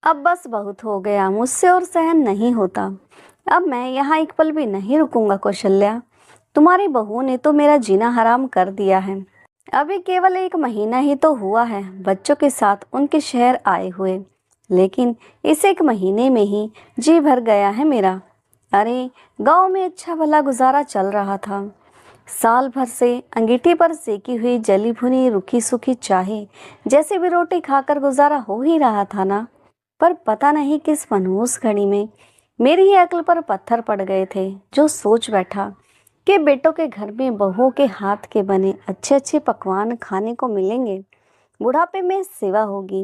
अब बस बहुत हो गया, मुझसे और सहन नहीं होता। अब मैं यहाँ एक पल भी नहीं रुकूंगा कौशल्या। तुम्हारी बहू ने तो मेरा जीना हराम कर दिया है। अभी केवल 1 महीना ही तो हुआ है बच्चों के साथ उनके शहर आए हुए, लेकिन इस 1 महीने में ही जी भर गया है मेरा। अरे, गांव में अच्छा भला गुजारा चल रहा था। साल भर से अंगीठी पर सेकी हुई जली भुनी रूखी सूखी चाहे जैसे भी रोटी खाकर गुजारा हो ही रहा था ना। पर पता नहीं किस मनहूस घड़ी में मेरी ही अक्ल पर पत्थर पड़ गए थे, जो सोच बैठा कि बेटों के घर में बहुओं के हाथ के बने अच्छे अच्छे पकवान खाने को मिलेंगे, बुढ़ापे में सेवा होगी।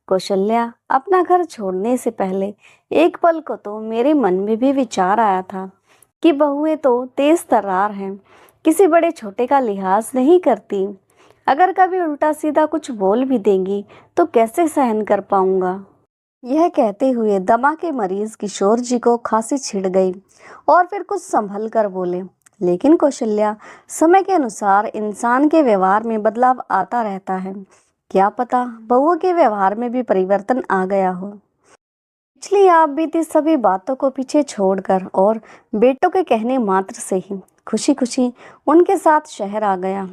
कौशल्या, अपना घर छोड़ने से पहले एक पल को तो मेरे मन में भी विचार आया था कि बहुएं तो तेज तर्रार हैं, किसी बड़े छोटे का लिहाज नहीं करती। अगर कभी उल्टा सीधा कुछ बोल भी देंगी तो कैसे सहन कर पाऊंगा। यह कहते हुए दमा के मरीज किशोर जी को खांसी छिड़ गई और फिर कुछ संभल कर बोले, लेकिन कौशल्या, समय के अनुसार इंसान के व्यवहार में बदलाव आता रहता है। क्या पता बहुओं के व्यवहार में भी परिवर्तन आ गया हो। पिछली आप बीती सभी बातों को पीछे छोड़कर और बेटों के कहने मात्र से ही खुशी खुशी उनके साथ शहर आ गया,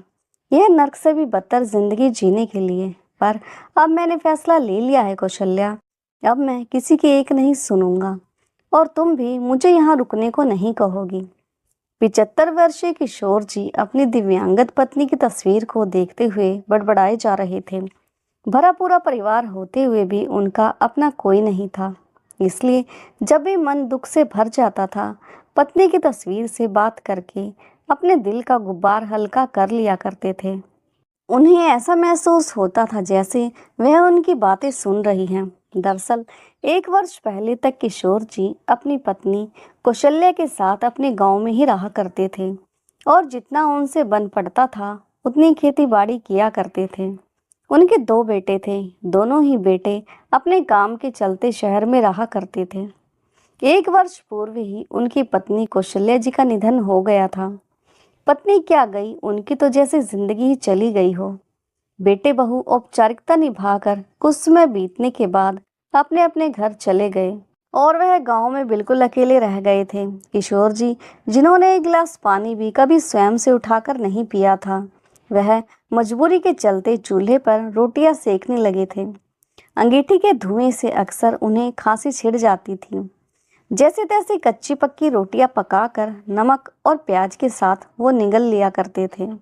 यह नर्क से भी बदतर जिंदगी जीने के लिए। पर अब मैंने फैसला ले लिया है कौशल्या। अब मैं किसी की एक नहीं सुनूंगा, और तुम भी मुझे यहाँ रुकने को नहीं कहोगी। 75 वर्षीय किशोर जी अपनी दिव्यांगत पत्नी की तस्वीर को देखते हुए बड़बड़ाए जा रहे थे। भरा पूरा परिवार होते हुए भी उनका अपना कोई नहीं था, इसलिए जब भी मन दुख से भर जाता था, पत्नी की तस्वीर से बात करके अपने दिल का गुब्बार हल्का कर लिया करते थे। उन्हें ऐसा महसूस होता था जैसे वह उनकी बातें सुन रही हैं। दरअसल 1 वर्ष पहले तक किशोर जी अपनी पत्नी कौशल्या के साथ अपने गांव में ही रहा करते थे, और जितना उनसे बन पड़ता था उतनी खेती बाड़ी किया करते थे। उनके 2 बेटे थे, दोनों ही बेटे अपने काम के चलते शहर में रहा करते थे। 1 वर्ष पूर्व ही उनकी पत्नी कौशल्या जी का निधन हो गया था। पत्नी क्या गई, उनकी तो जैसे जिंदगी ही चली गई हो। बेटे बहू औपचारिकता निभाकर कुछ समय बीतने के बाद अपने अपने घर चले गए, और वह गांव में बिल्कुल अकेले रह गए थे। किशोर जी, जिन्होंने एक गिलास पानी भी कभी स्वयं से उठाकर नहीं पिया था, वह मजबूरी के चलते चूल्हे पर रोटियां सेकने लगे थे। अंगीठी के धुएं से अक्सर उन्हें खांसी छिड़ जाती थी। जैसे तैसे कच्ची पक्की रोटियां पकाकर नमक और प्याज के साथ वो निगल लिया करते थे।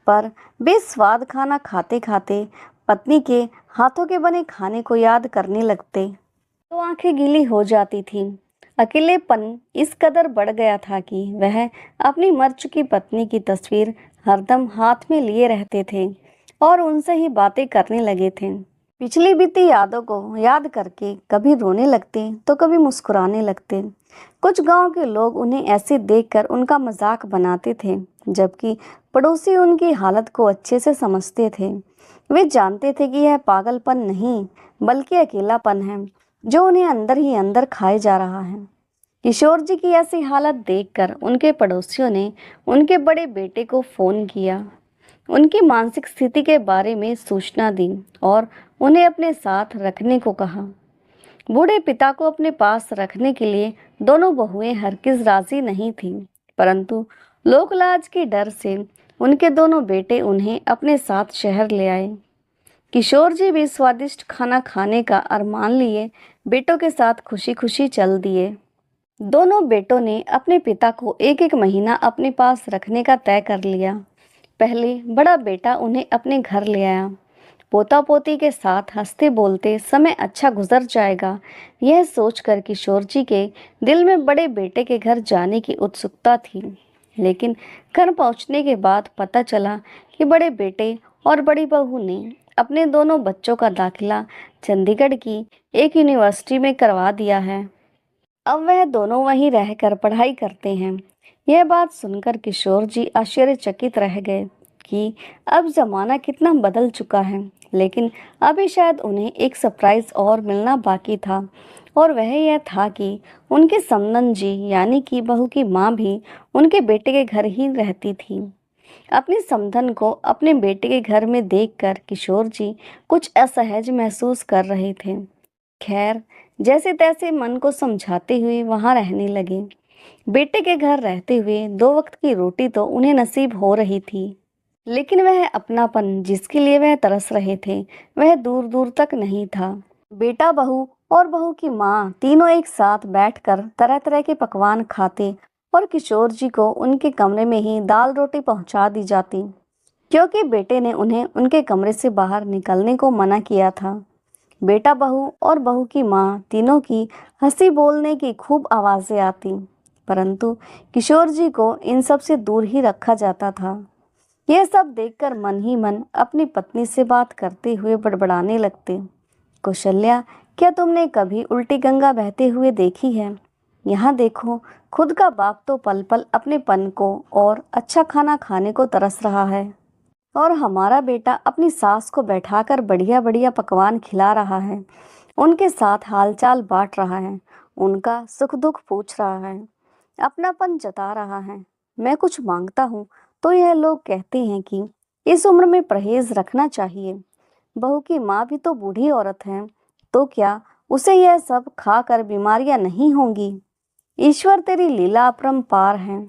पर बेस्वाद खाना खाते खाते पत्नी के हाथों के बने खाने को याद करने लगते तो आंखें गीली हो जाती थीं। अकेलेपन इस कदर बढ़ गया था कि वह अपनी मर चुकी पत्नी की तस्वीर हरदम हाथ में लिए रहते थे और उनसे ही बातें करने लगे थे। पिछली बीती यादों को याद करके कभी रोने लगते तो कभी मुस्कुराने लगते। कुछ गांव के लोग उन्हें ऐसे देखकर उनका मजाक बनाते थे, जबकि पड़ोसी उनकी हालत को अच्छे से समझते थे। वे जानते थे कि यह पागलपन नहीं, बल्कि अकेलापन है, जो उन्हें अंदर ही अंदर खाए जा रहा है। किशोर जी की ऐसी हालत देखकर उनके पड़ोसियों ने उनके बड़े बेटे को फोन किया, उनकी मानसिक स्थिति के बारे में सूचना दी और उन्हें अपने साथ रखने को कहा। बूढ़े पिता को अपने पास रखने के लिए दोनों बहुएं हरगिज राजी नहीं थीं, परंतु लोकलाज के डर से उनके दोनों बेटे उन्हें अपने साथ शहर ले आए। किशोर जी भी स्वादिष्ट खाना खाने का अरमान लिए बेटों के साथ खुशी खुशी चल दिए। दोनों बेटों ने अपने पिता को 1-1 महीना अपने पास रखने का तय कर लिया। पहले बड़ा बेटा उन्हें अपने घर ले आया। पोता पोती के साथ हंसते बोलते समय अच्छा गुजर जाएगा, यह सोचकर किशोर जी के दिल में बड़े बेटे के घर जाने की उत्सुकता थी। लेकिन घर पहुंचने के बाद पता चला कि बड़े बेटे और बड़ी बहू ने अपने दोनों बच्चों का दाखिला चंडीगढ़ की एक यूनिवर्सिटी में करवा दिया है। अब वह दोनों वहीं रहकर पढ़ाई करते हैं। यह बात सुनकर किशोर जी आश्चर्यचकित रह गए कि अब जमाना कितना बदल चुका है, लेकिन अभी शायद उन्हें एक सरप्राइज और मिलना बाकी था, और वह यह था कि उनके समनन जी यानी कि बहू की माँ भी उनके बेटे के घर ही रहती थी। अपनी समधन को अपने बेटे के घर में देखकर किशोर जी कुछ असहज महसूस कर रहे थे। खैर, जैसे तैसे मन को समझाते हुए वहां रहने लगे। बेटे के घर रहते हुए 2 वक्त की रोटी तो उन्हें नसीब हो रही थी, लेकिन वह अपनापन जिसके लिए वह तरस रहे थे वह दूर दूर तक नहीं था। बेटा, बहू और बहू की माँ तीनों एक साथ बैठकर तरह तरह के पकवान खाते और किशोर जी को उनके कमरे में ही दाल रोटी पहुंचा दी जाती, क्योंकि बेटे ने उन्हें उनके कमरे से बाहर निकलने को मना किया था। बेटा, बहू और बहू की माँ तीनों की हंसी बोलने की खूब आवाजें आती, परंतु किशोर जी को इन सब से दूर ही रखा जाता था। यह सब देखकर मन ही मन अपनी पत्नी से बात करते हुए बड़बड़ाने लगते। कौशल्या, क्या तुमने कभी उल्टी गंगा बहते हुए देखी है? यहाँ देखो, खुद का बाप तो पल पल अपने पन को और अच्छा खाना खाने को तरस रहा है, और हमारा बेटा अपनी सास को बैठाकर बढ़िया बढ़िया पकवान खिला रहा है, उनके साथ हालचाल बांट रहा है, उनका सुख दुख पूछ रहा है, अपनापन जता रहा है। मैं कुछ मांगता हूँ तो यह लोग कहते हैं कि इस उम्र में परहेज रखना चाहिए। बहू की माँ भी तो बूढ़ी औरत है, तो क्या उसे यह सब खाकर बीमारियां नहीं होंगी? ईश्वर, तेरी लीला अपरंपार है।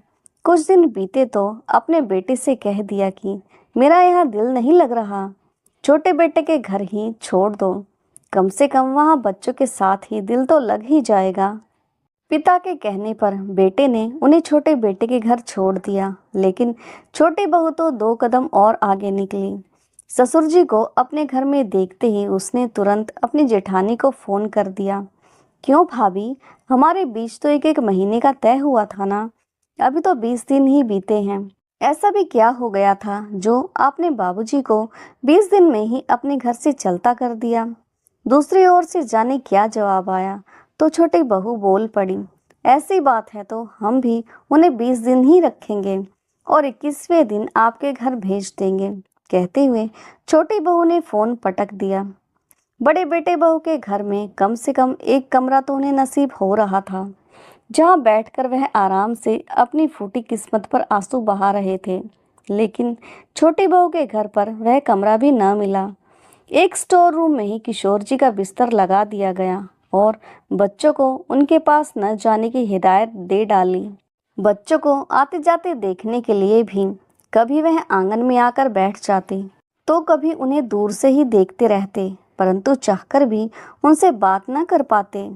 कुछ दिन बीते तो अपने बेटे से कह दिया कि मेरा यहाँ दिल नहीं लग रहा, छोटे बेटे के घर ही छोड़ दो, कम से कम वहाँ बच्चों के साथ ही दिल तो लग ही जाएगा। पिता के कहने पर बेटे ने उन्हें छोटे बेटे के घर छोड़ दिया, लेकिन छोटी बहू तो 2 कदम और आगे निकली। ससुर जी को अपने घर में देखते ही उसने तुरंत अपनी जेठानी को फोन कर दिया। क्यों भाभी, हमारे बीच तो एक एक महीने का तय हुआ था ना, अभी तो 20 दिन ही बीते हैं। ऐसा भी क्या हो गया था जो आपने बाबूजी को 20 दिन में ही अपने घर से चलता कर दिया? दूसरी ओर से जाने क्या जवाब आया तो छोटी बहू बोल पड़ी, ऐसी बात है तो हम भी उन्हें 20 दिन ही रखेंगे और 21वें दिन आपके घर भेज देंगे। कहते हुए छोटी बहू ने फोन पटक दिया। बड़े बेटे बहू के घर में कम से कम एक कमरा तो उन्हें नसीब हो रहा था, जहां बैठकर वह आराम से अपनी फूटी किस्मत पर आंसू बहा रहे थे। लेकिन छोटी बहू के घर पर वह कमरा भी न मिला। एक स्टोर रूम में ही किशोर जी का बिस्तर लगा दिया गया और बच्चों को उनके पास न जाने की हिदायत दे डाली। बच्चों को आते जाते देखने के लिए भी कभी वह आंगन में आकर बैठ जाते, तो कभी उन्हें दूर से ही देखते रहते, परंतु चाहकर भी उनसे बात न कर पाते,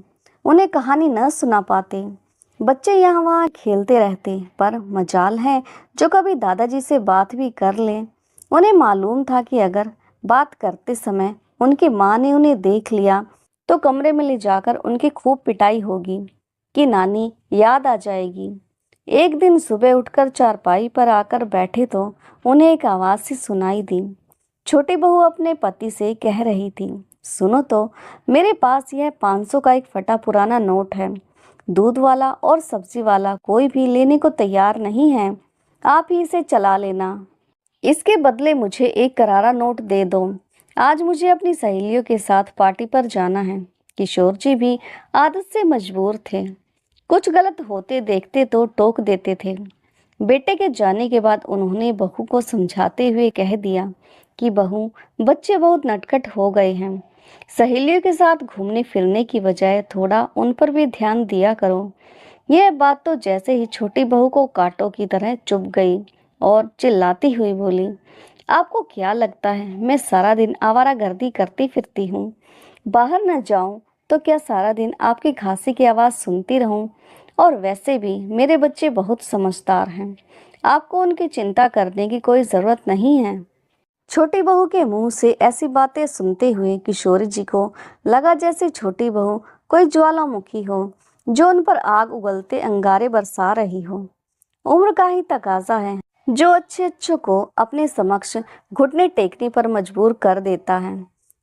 उन्हें कहानी न सुना पाते। बच्चे यहाँ वहाँ खेलते रहते, पर मजाल है जो कभी दादाजी से बात भी कर ले। उन्हें मालूम था कि अगर बात करते समय उनकी माँ ने उन्हें देख लिया तो कमरे में ले जाकर उनकी खूब पिटाई होगी कि नानी याद आ जाएगी। एक दिन सुबह उठकर चारपाई पर आकर बैठे तो उन्हें एक आवाज़ सी सुनाई दी। छोटी बहू अपने पति से कह रही थी, सुनो तो, मेरे पास यह 500 का एक फटा पुराना नोट है। दूध वाला और सब्जी वाला कोई भी लेने को तैयार नहीं है, आप ही इसे चला लेना। इसके बदले मुझे एक करारा नोट दे दो। आज मुझे अपनी सहेलियों के साथ पार्टी पर जाना है। किशोर जी भी आदत से मजबूर थे, कुछ गलत होते देखते तो टोक देते थे। बेटे के जाने के बाद उन्होंने बहू को समझाते हुए कह दिया कि बहू, बच्चे बहुत नटखट हो गए हैं, सहेलियों के साथ घूमने फिरने की बजाय थोड़ा उन पर भी ध्यान दिया करो। यह बात तो जैसे ही छोटी बहू को कांटों की तरह चुभ गई और चिल्लाती हुई बोली, आपको क्या लगता है मैं सारा दिन आवारागर्दी करती फिरती हूँ? बाहर न जाऊं तो क्या सारा दिन आपकी खांसी की आवाज़ सुनती रहूं? और वैसे भी मेरे बच्चे बहुत समझदार हैं, आपको उनकी चिंता करने की कोई ज़रूरत नहीं है। छोटी बहू के मुंह से ऐसी बातें सुनते हुए किशोरी जी को लगा जैसे छोटी बहू कोई ज्वालामुखी हो जो उन पर आग उगलते अंगारे बरसा रही हो। उम्र का ही तकाजा है जो अच्छे अच्छों को अपने समक्ष घुटने टेकने पर मजबूर कर देता है।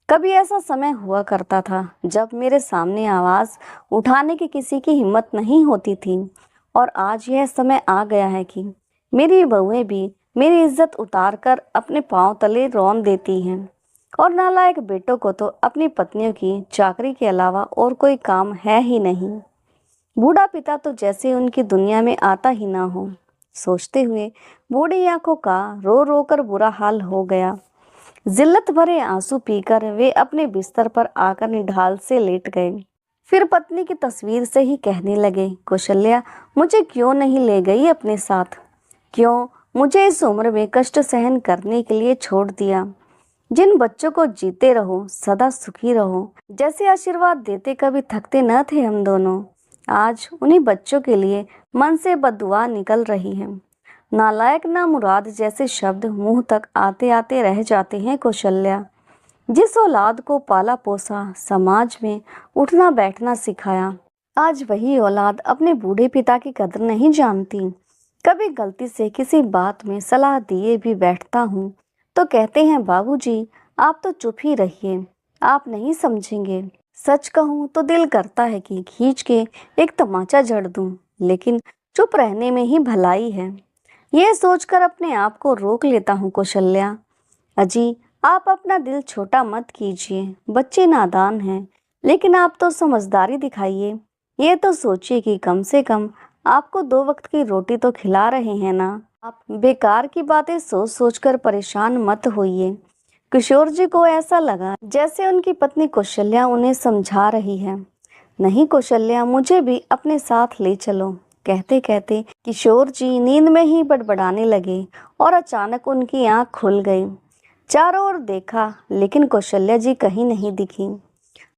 कभी ऐसा समय हुआ करता था जब मेरे सामने आवाज़ उठाने की किसी की हिम्मत नहीं होती थी, और आज यह समय आ गया है कि मेरी बहुएं भी मेरी इज्जत उतार कर अपने पांव तले रौंद देती हैं, और नालायक बेटों को तो अपनी पत्नियों की चाकरी के अलावा और कोई काम है ही नहीं। बूढ़ा पिता तो जैसे उनकी दुनिया में आता ही ना हो। सोचते हुए बूढ़ी आंखों का रो रो कर बुरा हाल हो गया। जिल्लत भरे आंसू पीकर वे अपने बिस्तर पर आकर निढाल से लेट गए। फिर पत्नी की तस्वीर से ही कहने लगे, कौशल्या, मुझे क्यों नहीं ले गई अपने साथ? क्यों मुझे इस उम्र में कष्ट सहन करने के लिए छोड़ दिया? जिन बच्चों को जीते रहो, सदा सुखी रहो जैसे आशीर्वाद देते कभी थकते न थे हम दोनों, आज उन्हीं बच्चों के लिए मन से बद्दुआ निकल रही है। नालायक ना मुराद जैसे शब्द मुंह तक आते आते रह जाते हैं कौशल्या। जिस औलाद को पाला पोसा, समाज में उठना बैठना सिखाया, आज वही औलाद अपने बूढ़े पिता की कदर नहीं जानती। कभी गलती से किसी बात में सलाह दिए भी बैठता हूँ तो कहते हैं, बाबूजी आप तो चुप ही रहिए, आप नहीं समझेंगे। सच कहूँ तो दिल करता है कि खींच के एक तमाचा जड़ दूं, लेकिन चुप रहने में ही भलाई है। यह सोचकर अपने आप को रोक लेता हूँ कौशल्या। अजी, आप अपना दिल छोटा मत कीजिए, बच्चे नादान हैं, लेकिन आप तो समझदारी दिखाइए। ये तो सोचिए कि कम से कम आपको 2 वक्त की रोटी तो खिला रहे हैं ना। आप बेकार की बातें सोच सोच कर परेशान मत होइए। किशोर जी को ऐसा लगा जैसे उनकी पत्नी कौशल्या उन्हें समझा रही है। नहीं कौशल्या, मुझे भी अपने साथ ले चलो। कहते कहते किशोर जी नींद में ही बड़बड़ाने लगे और अचानक उनकी आंख खुल गई। चारों ओर देखा, लेकिन कौशल्या जी कहीं नहीं दिखी।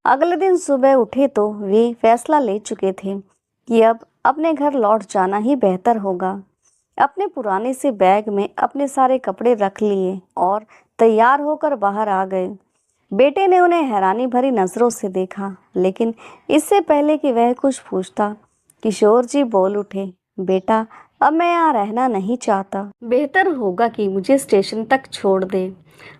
अगले दिन सुबह उठे तो वे फैसला ले चुके थे कि अब अपने घर लौट जाना ही बेहतर होगा। अपने पुराने से बैग में अपने सारे कपड़े रख लिए और तैयार होकर बाहर आ गए। बेटे ने उन्हें हैरानी भरी नज़रों से देखा, लेकिन इससे पहले कि वह कुछ पूछता, किशोर जी बोल उठे, बेटा अब मैं यहाँ रहना नहीं चाहता। बेहतर होगा कि मुझे स्टेशन तक छोड़ दे,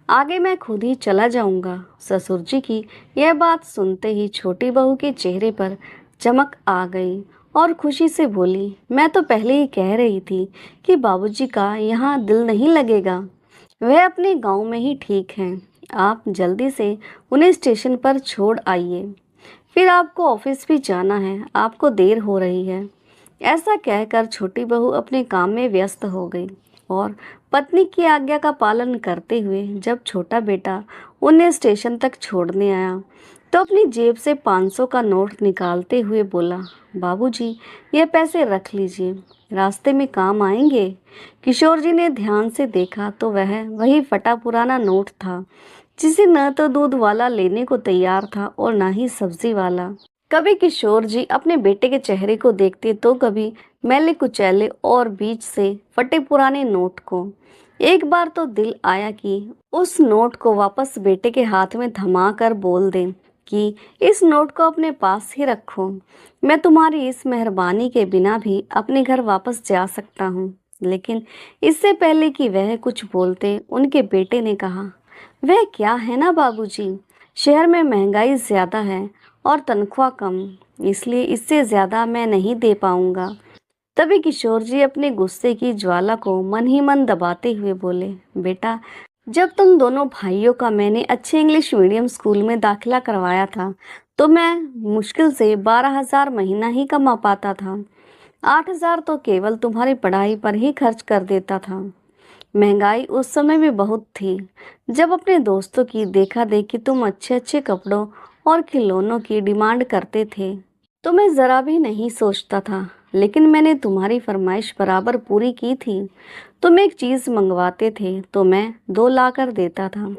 आगे मैं खुद ही चला जाऊंगा। ससुर जी की यह बात सुनते ही छोटी बहू के चेहरे पर चमक आ गई और खुशी से बोली, मैं तो पहले ही कह रही थी कि बाबूजी का यहाँ दिल नहीं लगेगा, वह अपने गांव में ही ठीक हैं। आप जल्दी से उन्हें स्टेशन पर छोड़ आइए, फिर आपको ऑफिस भी जाना है, आपको देर हो रही है। ऐसा कहकर छोटी बहू अपने काम में व्यस्त हो गई और पत्नी की आज्ञा का पालन करते हुए जब छोटा बेटा उन्हें स्टेशन तक छोड़ने आया तो अपनी जेब से 500 का नोट निकालते हुए बोला, बाबूजी ये पैसे रख लीजिए, रास्ते में काम आएंगे। किशोर जी ने ध्यान से देखा तो वह वही फटा पुराना नोट था जिसे न तो दूध वाला लेने को तैयार था और न ही सब्जी वाला। कभी किशोर जी अपने बेटे के चेहरे को देखते तो कभी मैले कुचैले और बीच से फटे पुराने नोट को। एक बार तो दिल आया कि उस नोट को वापस बेटे के हाथ में थमा कर बोल दें कि इस नोट को अपने पास ही रखो, मैं तुम्हारी इस मेहरबानी के बिना भी अपने घर वापस जा सकता हूँ। लेकिन इससे पहले कि वह कुछ बोलते उनके बेटे ने कहा, वह क्या है ना बाबूजी, शहर में महंगाई ज़्यादा है और तनख्वाह कम, इसलिए इससे ज़्यादा मैं नहीं दे पाऊंगा। तभी किशोर जी अपने गुस्से की ज्वाला को मन ही मन दबाते हुए बोले, बेटा जब तुम दोनों भाइयों का मैंने अच्छे इंग्लिश मीडियम स्कूल में दाखिला करवाया था तो मैं मुश्किल से 12,000 महीना ही कमा पाता था। 8,000 तो केवल तुम्हारी पढ़ाई पर ही खर्च कर देता था। महंगाई उस समय भी बहुत थी। जब अपने दोस्तों की देखा देखी तुम अच्छे अच्छे कपड़ों और खिलौनों की डिमांड करते थे तो मैं ज़रा भी नहीं सोचता था, लेकिन मैंने तुम्हारी फरमाइश बराबर पूरी की थी। तुम एक चीज़ मंगवाते थे तो मैं 2 ला कर देता था।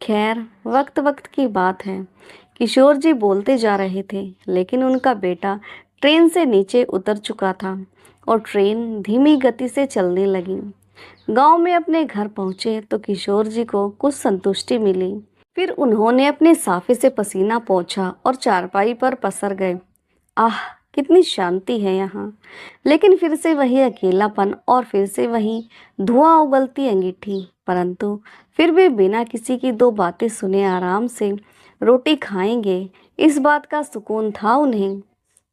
खैर वक्त वक्त की बात है। किशोर जी बोलते जा रहे थे, लेकिन उनका बेटा ट्रेन से नीचे उतर चुका था और ट्रेन धीमी गति से चलने लगी। गांव में अपने घर पहुंचे तो किशोर जी को कुछ संतुष्टि मिली। फिर उन्होंने अपने साफे से पसीना पोंछा और चारपाई पर पसर गए। आह कितनी शांति है यहाँ। लेकिन फिर से वही अकेलापन और फिर से वही धुआं उगलती अंगीठी। परंतु फिर भी बिना किसी की 2 बातें सुने आराम से रोटी खाएंगे, इस बात का सुकून था उन्हें।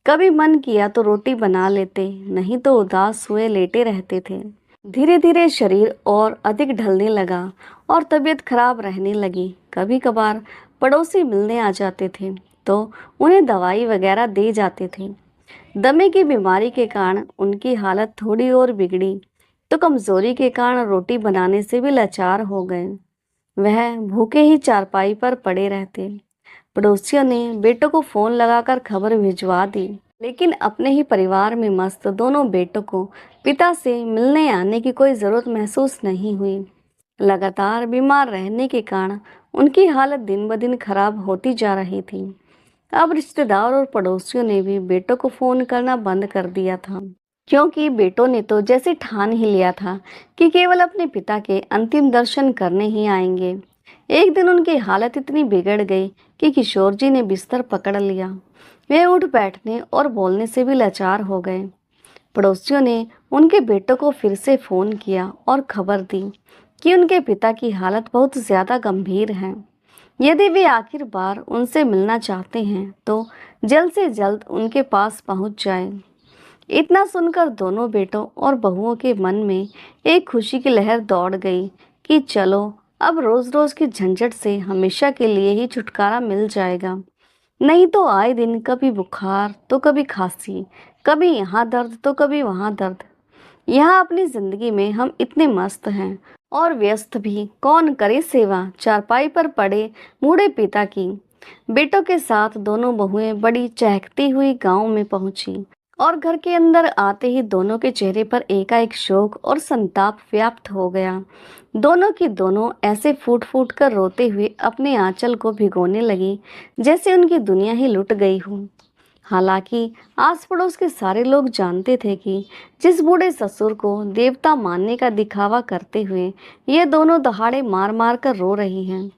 कभी मन किया तो रोटी बना लेते, नहीं तो उदास हुए लेटे रहते थे। धीरे धीरे शरीर और अधिक ढलने लगा और तबीयत खराब रहने लगी। कभी कभार पड़ोसी मिलने आ जाते थे तो उन्हें दवाई वगैरह दे जाते थे। दमे की बीमारी के कारण उनकी हालत थोड़ी और बिगड़ी तो कमजोरी के कारण रोटी बनाने से भी लाचार हो गए। वह भूखे ही चारपाई पर पड़े रहते। पड़ोसियों ने बेटों को फोन लगाकर खबर भिजवा दी, लेकिन अपने ही परिवार में मस्त दोनों बेटों को पिता से मिलने आने की कोई जरूरत महसूस नहीं हुई। लगातार बीमार रहने के कारण उनकी हालत दिन ब दिन खराब होती जा रही थी। अब रिश्तेदार और पड़ोसियों ने भी बेटों को फोन करना बंद कर दिया था, क्योंकि बेटों ने तो जैसे ठान ही लिया था कि केवल अपने पिता के अंतिम दर्शन करने ही आएंगे। एक दिन उनकी हालत इतनी बिगड़ गई कि किशोर जी ने बिस्तर पकड़ लिया। वे उठ बैठने और बोलने से भी लाचार हो गए। पड़ोसियों ने उनके बेटों को फिर से फोन किया और खबर दी कि उनके पिता की हालत बहुत ज्यादा गंभीर है। यदि वे आखिर बार उनसे मिलना चाहते हैं तो जल्द से जल्द उनके पास पहुंच जाएं। इतना सुनकर दोनों बेटों और बहुओं के मन में एक खुशी की लहर दौड़ गई कि चलो, अब रोज रोज की झंझट से हमेशा के लिए ही छुटकारा मिल जाएगा। नहीं तो आए दिन कभी बुखार तो कभी खांसी, कभी यहाँ दर्द तो कभी वहाँ दर्द। यहाँ अपनी जिंदगी में हम इतने मस्त हैं और व्यस्त भी, कौन करे सेवा चारपाई पर पड़े बूढ़े पिता की। बेटों के साथ दोनों बहुएं बड़ी चहकती हुई गांव में पहुंची और घर के अंदर आते ही दोनों के चेहरे पर एकाएक शोक और संताप व्याप्त हो गया। दोनों की दोनों ऐसे फूट फूट कर रोते हुए अपने आंचल को भिगोने लगी जैसे उनकी दुनिया ही लुट गई हो। हालांकि आस पड़ोस के सारे लोग जानते थे कि जिस बूढ़े ससुर को देवता मानने का दिखावा करते हुए ये दोनों दहाड़े मार मार कर रो रही हैं,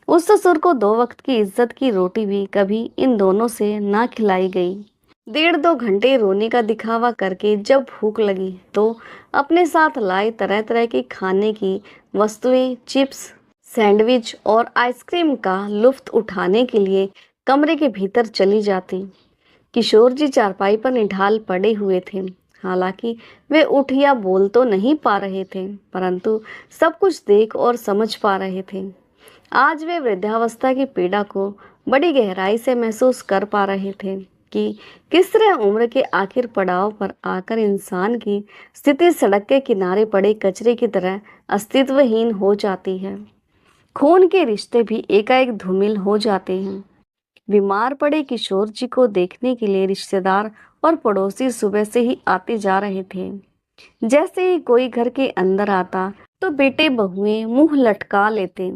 उस ससुर को 2 वक्त की इज्जत की रोटी भी कभी इन दोनों से ना खिलाई गई। 1.5-2 घंटे रोने का दिखावा करके जब भूख लगी तो अपने साथ लाए तरह तरह के खाने की वस्तुएं, चिप्स, सैंडविच और आइसक्रीम का लुत्फ उठाने के लिए कमरे के भीतर चली जाती। किशोर जी चारपाई पर निढाल पड़े हुए थे। हालांकि वे उठ या बोल तो नहीं पा रहे थे, परंतु सब कुछ देख और समझ पा रहे थे। आज वे वृद्धावस्था की पीड़ा को बड़ी गहराई से महसूस कर पा रहे थे कि किस तरह उम्र के आखिर पड़ाव पर आकर इंसान की स्थिति सड़क के किनारे पड़े कचरे की तरह अस्तित्वहीन हो जाती है। खून के रिश्ते भी एकाएक धूमिल हो जाते हैं। बीमार पड़े किशोर जी को देखने के लिए रिश्तेदार और पड़ोसी सुबह से ही आते जा रहे थे। जैसे ही कोई घर के अंदर आता तो बेटे बहुएं मुंह लटका लेते।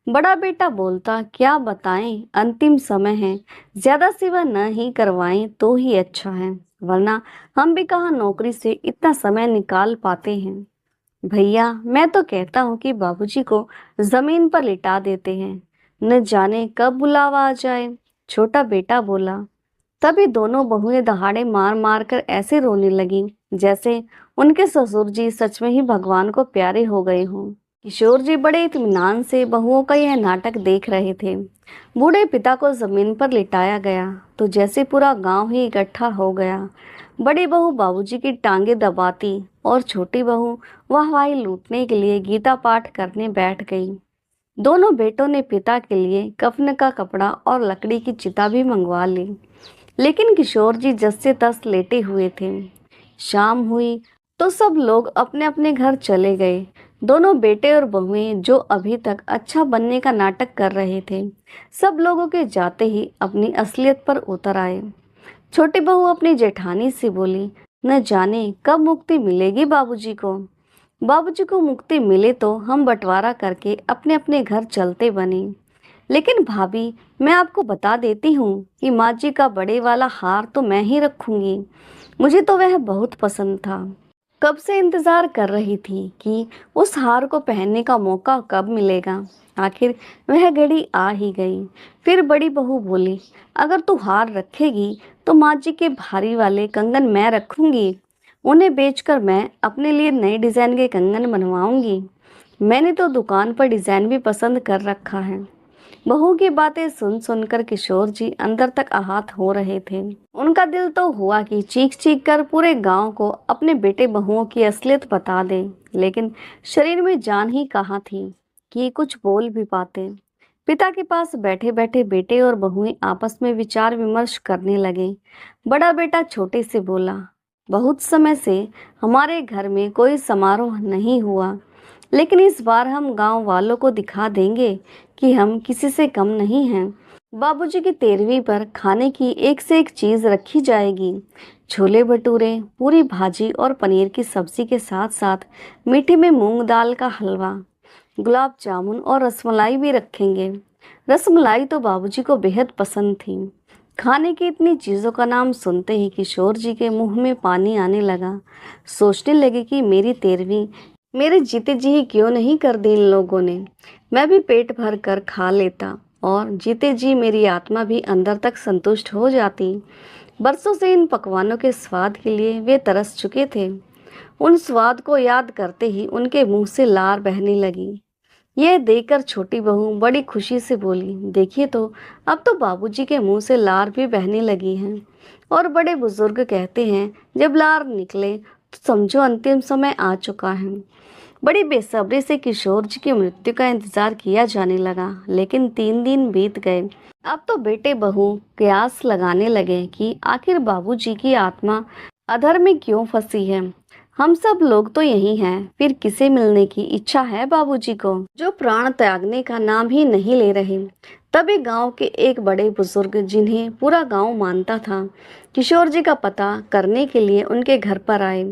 बड़ा बेटा बोलता, क्या बताएं, अंतिम समय है, ज्यादा सेवा न ही करवाएं तो ही अच्छा है, वरना हम भी कहाँ नौकरी से इतना समय निकाल पाते हैं। भैया, मैं तो कहता हूँ कि बाबूजी को जमीन पर लिटा देते हैं, न जाने कब बुलावा आ जाए। छोटा बेटा बोला। तभी दोनों बहुएं दहाड़े मार मार कर ऐसे रोने लगी जैसे उनके ससुर जी सच में ही भगवान को प्यारे हो गए हों। किशोर जी बड़े इत्मीनान से बहुओं का यह नाटक देख रहे थे। बूढ़े पिता को जमीन पर लिटाया गया तो जैसे पूरा गांव ही इकट्ठा हो गया। बड़ी बहू बाबूजी की टांगे दबाती और छोटी बहू वाहवाही लूटने के लिए गीता पाठ करने बैठ गई। दोनों बेटों ने पिता के लिए कफन का कपड़ा और लकड़ी की चिता भी मंगवा ली, लेकिन किशोर जी जस से तस लेटे हुए थे। शाम हुई तो सब लोग अपने अपने घर चले गए। दोनों बेटे और बहुएं जो अभी तक अच्छा बनने का नाटक कर रहे थे, सब लोगों के जाते ही अपनी असलियत पर उतर आए। छोटी बहू अपनी जेठानी से बोली, न जाने कब मुक्ति मिलेगी बाबूजी को। बाबूजी को मुक्ति मिले तो हम बंटवारा करके अपने अपने घर चलते बने। लेकिन भाभी, मैं आपको बता देती हूँ कि माँ जी का बड़े वाला हार तो मैं ही रखूंगी। मुझे तो वह बहुत पसंद था। कब से इंतजार कर रही थी कि उस हार को पहनने का मौका कब मिलेगा। आखिर वह घड़ी आ ही गई। फिर बड़ी बहू बोली, अगर तू हार रखेगी तो माँ जी के भारी वाले कंगन मैं रखूंगी। उन्हें बेचकर मैं अपने लिए नए डिजाइन के कंगन बनवाऊंगी। मैंने तो दुकान पर डिजाइन भी पसंद कर रखा है। बहू की बातें सुन सुनकर किशोर जी अंदर तक आहत हो रहे थे। उनका दिल तो हुआ कि चीख चीख कर पूरे गांव को अपने बेटे बहुओं की असलियत बता दे, लेकिन शरीर में जान ही कहाँ थी कि कुछ बोल भी पाते। पिता के पास बैठे बैठे बेटे और बहुएं आपस में विचार विमर्श करने लगे। बड़ा बेटा छोटे से बोला, बहुत समय से हमारे घर में कोई समारोह नहीं हुआ। लेकिन इस बार हम गांव वालों को दिखा देंगे कि हम किसी से कम नहीं हैं। बाबूजी की 13वीं पर खाने की एक से एक चीज रखी जाएगी। छोले भटूरे, पूरी भाजी और पनीर की सब्जी के साथ साथ मीठे में मूंग दाल का हलवा, गुलाब जामुन और रसमलाई भी रखेंगे। रसमलाई तो बाबूजी को बेहद पसंद थी। खाने की इतनी चीज़ों का नाम सुनते ही किशोर जी के मुंह में पानी आने लगा। सोचने लगे कि मेरी 13वीं मेरे जीते जी ही क्यों नहीं कर दी इन लोगों ने। मैं भी पेट भर कर खा लेता और जीते जी मेरी आत्मा भी अंदर तक संतुष्ट हो जाती। बरसों से इन पकवानों के स्वाद के लिए वे तरस चुके थे। उन स्वाद को याद करते ही उनके मुंह से लार बहने लगी। यह देखकर छोटी बहू बड़ी खुशी से बोली, देखिए तो अब तो बाबूजी के मुंह से लार भी बहने लगी हैं। और बड़े बुजुर्ग कहते हैं जब लार निकले तो समझो अंतिम समय आ चुका है। बड़ी बेसब्री से किशोर जी की मृत्यु का इंतजार किया जाने लगा, लेकिन 3 दिन बीत गए। अब तो बेटे बहू कयास लगाने लगे कि आखिर बाबूजी की आत्मा अधर में क्यों फंसी है। हम सब लोग तो यही हैं, फिर किसे मिलने की इच्छा है बाबूजी को, जो प्राण त्यागने का नाम ही नहीं ले रहे। तभी गांव के एक बड़े बुजुर्ग, जिन्हें पूरा गांव मानता था, किशोर जी का पता करने के लिए उनके घर पर आए।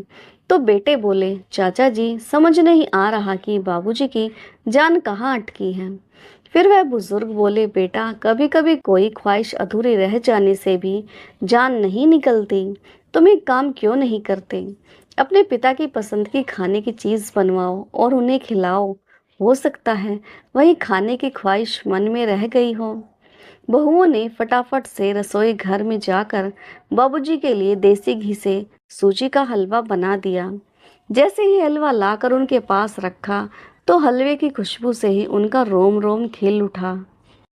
तो बेटे बोले, चाचा जी समझ नहीं आ रहा कि बाबूजी की जान कहाँ अटकी है। फिर वह बुजुर्ग बोले, बेटा कभी कभी कोई ख्वाहिश अधूरी रह जाने से भी जान नहीं निकलती। तुम एक काम क्यों नहीं करते, अपने पिता की पसंद की खाने की चीज़ बनवाओ और उन्हें खिलाओ। हो सकता है वही खाने की ख्वाहिश मन में रह गई हो। बहुओं ने फटाफट से रसोई घर में जाकर बाबूजी के लिए देसी घी से सूजी का हलवा बना दिया। जैसे ही हलवा लाकर उनके पास रखा तो हलवे की खुशबू से ही उनका रोम रोम खिल उठा।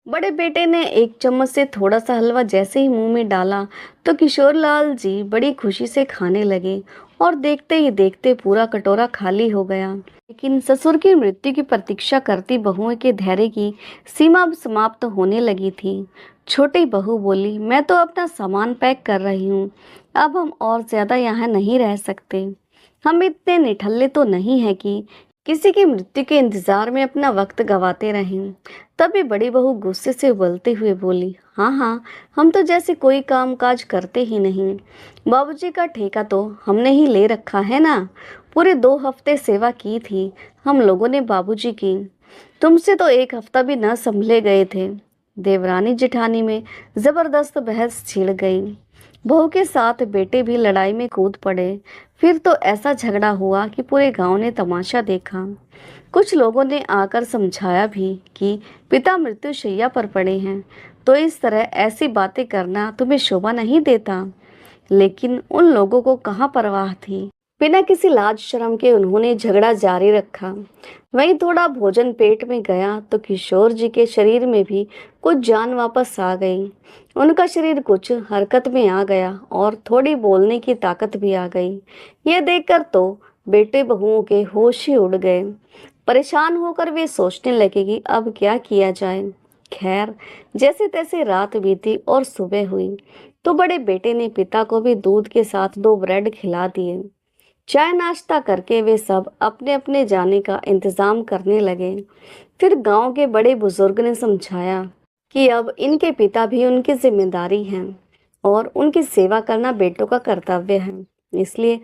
बड़े बेटे ने एक चम्मच से थोड़ा सा हलवा जैसे ही मुंह में डाला तो किशोर लाल जी बड़ी खुशी से खाने लगे और देखते ही देखते पूरा कटोरा खाली हो गया। लेकिन ससुर की मृत्यु की प्रतीक्षा करती बहुओं के धैर्य की सीमा अब समाप्त होने लगी थी। छोटी बहू बोली, मैं तो अपना सामान पैक कर रही हूँ, अब हम और ज्यादा यहाँ नहीं रह सकते। हम इतने निठल्ले तो नहीं है कि किसी की मृत्यु के इंतजार में अपना वक्त गवाते रहें। तभी बड़ी बहू गुस्से से उबलते हुए बोली, हाँ हाँ, हम तो जैसे कोई काम काज करते ही नहीं। बाबूजी का ठेका तो हमने ही ले रखा है ना। पूरे 2 हफ्ते सेवा की थी हम लोगों ने बाबूजी की। तुमसे तो 1 हफ्ता भी न संभले गए थे। देवरानी जेठानी में जबरदस्त बहस छिड़ गई। बहू के साथ बेटे भी लड़ाई में कूद पड़े। फिर तो ऐसा झगड़ा हुआ कि पूरे गांव ने तमाशा देखा। कुछ लोगों ने आकर समझाया भी कि पिता मृत्यु शैया पर पड़े हैं, तो इस तरह ऐसी बातें करना तुम्हें शोभा नहीं देता। लेकिन उन लोगों को कहाँ परवाह थी। बिना किसी लाज शर्म के उन्होंने झगड़ा जारी रखा। वहीं थोड़ा भोजन पेट में गया तो किशोर जी के शरीर में भी कुछ जान वापस आ गई। उनका शरीर कुछ हरकत में आ गया और थोड़ी बोलने की ताकत भी आ गई। यह देखकर तो बेटे बहुओं के होश ही उड़ गए। परेशान होकर वे सोचने लगे कि अब क्या किया जाए। खैर, जैसे तैसे रात बीती और सुबह हुई तो बड़े बेटे ने पिता को भी दूध के साथ 2 ब्रेड खिला दिए। चाय नाश्ता करके वे सब अपने अपने जाने का इंतजाम करने लगे। फिर गांव के बड़े बुजुर्ग ने समझाया कि अब इनके पिता भी उनकी जिम्मेदारी हैं और उनकी सेवा करना बेटों का कर्तव्य है, इसलिए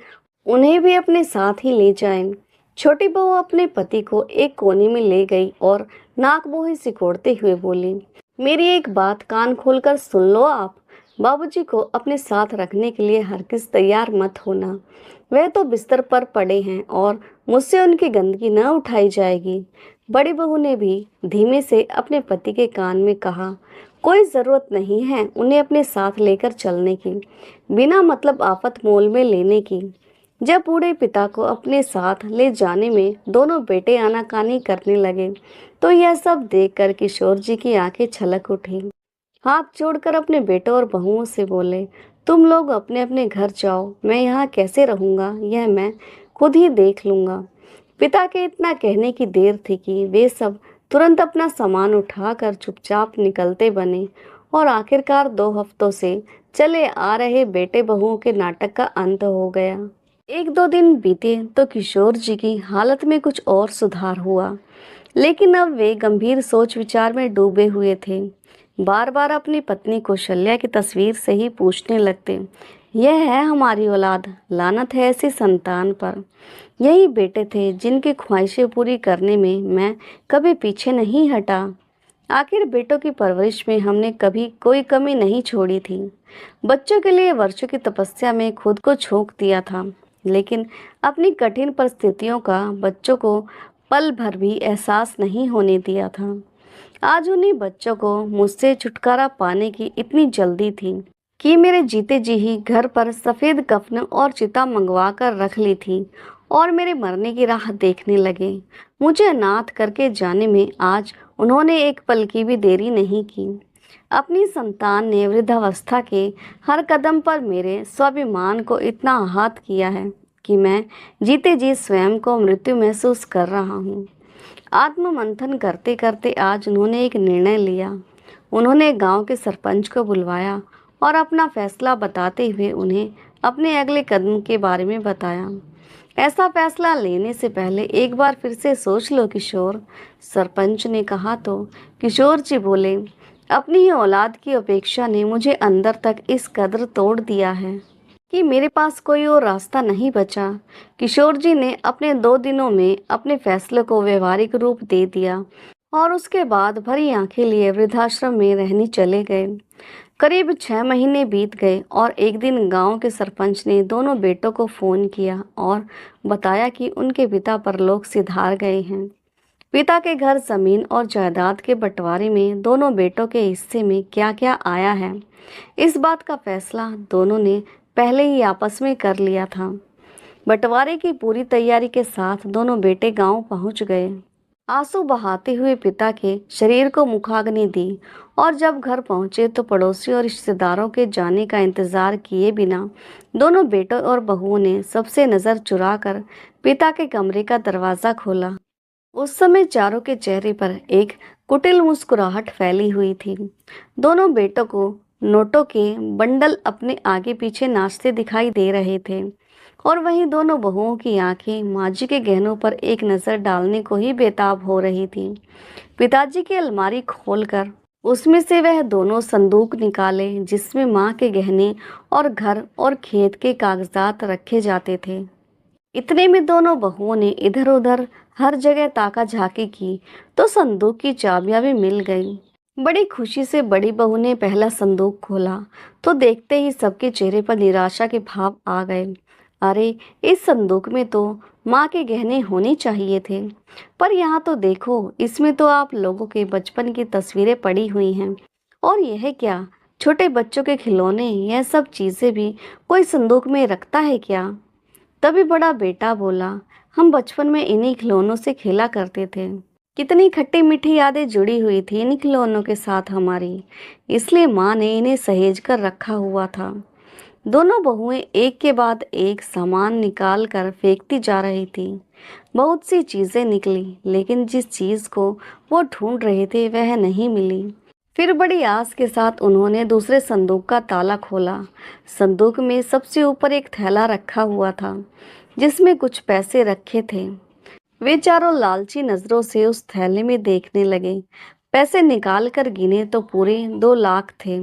उन्हें भी अपने साथ ही ले जाएं। छोटी बहू अपने पति को एक कोने में ले गई और नाक मुंह सिकोड़ते हुए बोली, मेरी एक बात कान खोलकर सुन लो आप। बाबूजी को अपने साथ रखने के लिए हरगिज तैयार मत होना। वह तो बिस्तर पर पड़े हैं और मुझसे उनकी गंदगी न उठाई जाएगी। बड़ी बहू ने भी धीमे से अपने पति के कान में कहा, कोई ज़रूरत नहीं है उन्हें अपने साथ लेकर चलने की, बिना मतलब आफत मोल में लेने की। जब बूढ़े पिता को अपने साथ ले जाने में दोनों बेटे आनाकानी करने लगे तो यह सब देखकर किशोर जी की आंखें छलक उठी। हाथ जोड़कर अपने बेटों और बहुओं से बोले, तुम लोग अपने अपने घर जाओ, मैं यहाँ कैसे रहूँगा यह मैं खुद ही देख लूँगा। पिता के इतना कहने की देर थी कि वे सब तुरंत अपना सामान उठाकर चुपचाप निकलते बने और आखिरकार 2 हफ्तों से चले आ रहे बेटे बहुओं के नाटक का अंत हो गया। एक दो दिन बीते तो किशोर जी की हालत में कुछ और सुधार हुआ, लेकिन अब वे गंभीर सोच विचार में डूबे हुए थे। बार बार अपनी पत्नी कौशल्या की तस्वीर से ही पूछने लगते, यह है हमारी औलाद, लानत है ऐसी संतान पर। यही बेटे थे जिनकी ख्वाहिशें पूरी करने में मैं कभी पीछे नहीं हटा। आखिर बेटों की परवरिश में हमने कभी कोई कमी नहीं छोड़ी थी। बच्चों के लिए वर्षों की तपस्या में खुद को झोंक दिया था, लेकिन अपनी कठिन परिस्थितियों का बच्चों को पल भर भी एहसास नहीं होने दिया था। आज उन्हीं बच्चों को मुझसे छुटकारा पाने की इतनी जल्दी थी कि मेरे जीते जी ही घर पर सफ़ेद कफन और चिता मंगवा कर रख ली थी और मेरे मरने की राह देखने लगे। मुझे अनाथ करके जाने में आज उन्होंने एक पल की भी देरी नहीं की। अपनी संतान ने वृद्धावस्था के हर कदम पर मेरे स्वाभिमान को इतना आहत किया है कि मैं जीते जी स्वयं को मृत्यु महसूस कर रहा हूँ। आत्ममंथन करते करते आज उन्होंने एक निर्णय लिया। उन्होंने गांव के सरपंच को बुलवाया और अपना फैसला बताते हुए उन्हें अपने अगले कदम के बारे में बताया। ऐसा फैसला लेने से पहले एक बार फिर से सोच लो किशोर, सरपंच ने कहा तो किशोर जी बोले, अपनी ही औलाद की अपेक्षा ने मुझे अंदर तक इस कदर तोड़ दिया है कि मेरे पास कोई और रास्ता नहीं बचा। किशोर जी ने अपने 2 दिनों में अपने फैसले को व्यवहारिक रूप दे दिया और उसके बाद भरी आंखें लिए वृद्धाश्रम में रहने चले गए। करीब 6 महीने बीत गए और एक दिन गांव के सरपंच ने दोनों बेटों को फोन किया और बताया कि उनके पिता परलोक सिधार गए हैं। पिता के घर जमीन और जायदाद के बंटवारे में दोनों बेटों के हिस्से में क्या क्या आया है, इस बात का फैसला दोनों ने पहले ही आपस में कर लिया था। बंटवारे की पूरी तैयारी के साथ दोनों बेटे गांव पहुंच गए। आंसू बहाते हुए पिता के शरीर को मुखाग्नि दी और जब घर पहुंचे तो पड़ोसियों और रिश्तेदारों के जाने का इंतजार किए बिना दोनों बेटों और बहुओं ने सबसे नजर चुराकर पिता के कमरे का दरवाजा खोला। उस समय चारों के चेहरे पर एक कुटिल मुस्कुराहट फैली हुई थी। दोनों बेटों को नोटों के बंडल अपने आगे पीछे नाचते दिखाई दे रहे थे और वहीं दोनों बहुओं की आंखें माँ जी के गहनों पर एक नज़र डालने को ही बेताब हो रही थी। पिताजी की अलमारी खोलकर उसमें से वह दोनों संदूक निकाले जिसमें माँ के गहने और घर और खेत के कागजात रखे जाते थे। इतने में दोनों बहुओं ने इधर उधर हर जगह ताका झाकी की तो संदूक की चाबियां भी मिल गई। बड़ी खुशी से बड़ी बहू ने पहला संदूक खोला तो देखते ही सबके चेहरे पर निराशा के भाव आ गए। अरे, इस संदूक में तो माँ के गहने होने चाहिए थे, पर यहाँ तो देखो, इसमें तो आप लोगों के बचपन की तस्वीरें पड़ी हुई हैं। और यह क्या, छोटे बच्चों के खिलौने, यह सब चीजें भी कोई संदूक में रखता है क्या? तभी बड़ा बेटा बोला, हम बचपन में इन्हीं खिलौनों से खेला करते थे। कितनी खट्टी मीठी यादें जुड़ी हुई थी इन खिलौनों के साथ हमारी, इसलिए माँ ने इन्हें सहेज कर रखा हुआ था। दोनों बहुएं एक के बाद एक सामान निकाल कर फेंकती जा रही थी। बहुत सी चीजें निकली, लेकिन जिस चीज को वो ढूंढ रहे थे वह नहीं मिली। फिर बड़ी आस के साथ उन्होंने दूसरे संदूक का ताला खोला। संदूक में सबसे ऊपर एक थैला रखा हुआ था जिसमें कुछ पैसे रखे थे। वे चारों लालची नजरों से उस थैले में देखने लगे। पैसे निकाल कर गिने तो पूरे 2 लाख थे।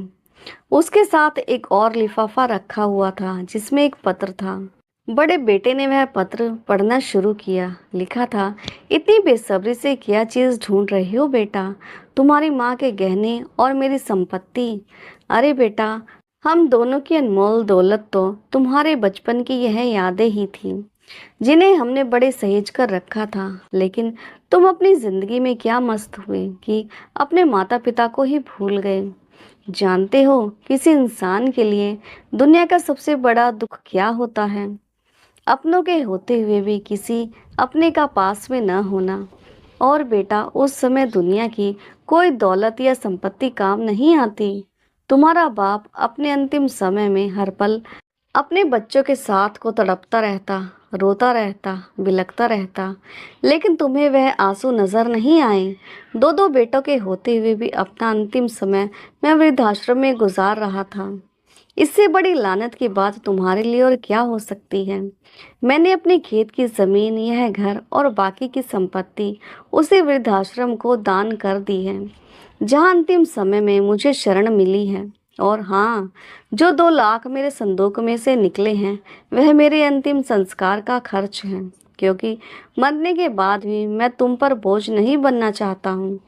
उसके साथ एक और लिफाफा रखा हुआ था जिसमें एक पत्र था। बड़े बेटे ने वह पत्र पढ़ना शुरू किया। लिखा था, इतनी बेसब्री से क्या चीज़ ढूंढ रही हो बेटा? तुम्हारी माँ के गहने और मेरी संपत्ति। अरे बेटा, हम दोनों की अनमोल दौलत तो तुम्हारे बचपन की यह यादें ही थी जिन्हें हमने बड़े सहेज कर रखा था। लेकिन तुम अपनी जिंदगी में क्या मस्त हुए कि अपने माता पिता को ही भूल गए। जानते हो, किसी इंसान के लिए दुनिया का सबसे बड़ा दुख क्या होता है? अपनों के होते हुए भी किसी अपने का पास में न होना। और बेटा, उस समय दुनिया की कोई दौलत या संपत्ति काम नहीं आती। तुम्हारा बाप अपने अंतिम समय में हर पल अपने बच्चों के साथ को तड़पता रहता, रोता रहता, बिलखता रहता, लेकिन तुम्हें वह आंसू नजर नहीं आए। 2 बेटों के होते हुए भी अपना अंतिम समय मैं वृद्धाश्रम में गुजार रहा था। इससे बड़ी लानत की बात तुम्हारे लिए और क्या हो सकती है। मैंने अपने खेत की जमीन, यह घर और बाकी की संपत्ति उसी वृद्धाश्रम को दान कर दी है जहां अंतिम समय में मुझे शरण मिली है। और हाँ, जो 2 लाख मेरे संदूक में से निकले हैं वह मेरे अंतिम संस्कार का खर्च है, क्योंकि मरने के बाद भी मैं तुम पर बोझ नहीं बनना चाहता हूँ।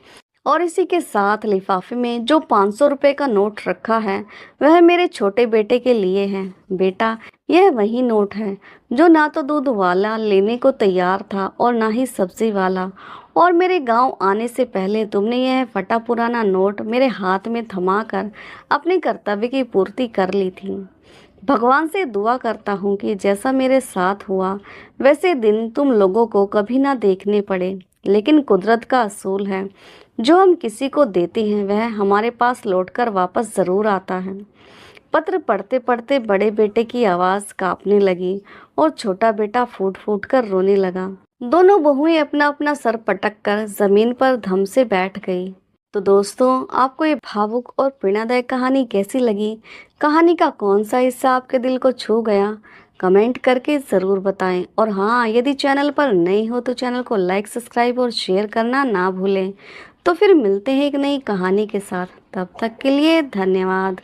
और इसी के साथ लिफाफे में जो 500 रुपये का नोट रखा है वह मेरे छोटे बेटे के लिए है। बेटा, यह वही नोट है जो ना तो दूध वाला लेने को तैयार था और ना ही सब्जी वाला। और मेरे गांव आने से पहले तुमने यह फटा पुराना नोट मेरे हाथ में थमाकर अपने कर्तव्य की पूर्ति कर ली थी। भगवान से दुआ करता हूँ कि जैसा मेरे साथ हुआ वैसे दिन तुम लोगों को कभी ना देखने पड़े। लेकिन कुदरत का असूल है, जो हम किसी को देते हैं वह हमारे पास लौटकर वापस ज़रूर आता है। पत्र पढ़ते पढ़ते बड़े बेटे की आवाज़ कांपने लगी और छोटा बेटा फूट फूट कर रोने लगा। दोनों बहुएं अपना अपना सर पटक कर जमीन पर धम से बैठ गई। तो दोस्तों, आपको ये भावुक और प्रेरणादायक कहानी कैसी लगी? कहानी का कौन सा हिस्सा आपके दिल को छू गया? कमेंट करके ज़रूर बताएं। और हाँ, यदि चैनल पर नए हो तो चैनल को लाइक, सब्सक्राइब और शेयर करना ना भूलें। तो फिर मिलते हैं एक नई कहानी के साथ। तब तक के लिए धन्यवाद।